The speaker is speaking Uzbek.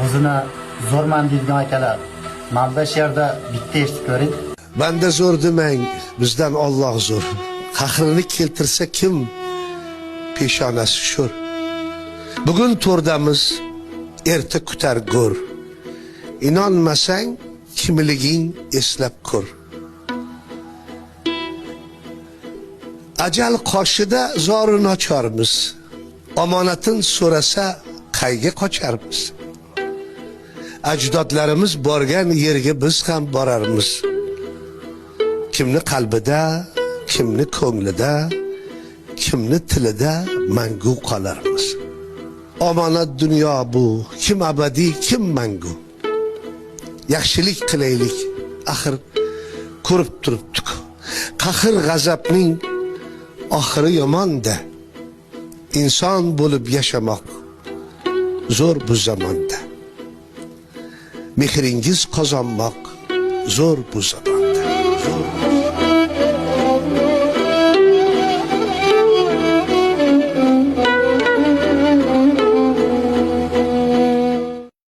o'zini zo'rman deydigan akalar, mana shu yerda bitta eshitib ko'ring. Bende zor demang, bizden Allah zor. Qahrini keltirsa kim? Peshonasi sho'r. Bugun to'rdamiz, erta kutar go'r. İnanmasang, kimliging eslab ko'r. Ajal qoshida zorini ocharmiz. Omonatin so'rasa qayga qocharmiz. Ajdodlarimiz borgan yerga biz ham borarmiz. Kimni qalbida, kimni ko'nglida, kimni tilida mangu qolarmiz. Omonat dunyo bu, kim abadiy, kim mangu. Yaxshilik qilaylik, axir ko'rib turibdik. Qahr g'azabning oxiri yomon-da. İnson bo'lib yashamoq zo'r bu zamonda. Mehringiz qozonmoq zo'r bu zamonda. Zo'r.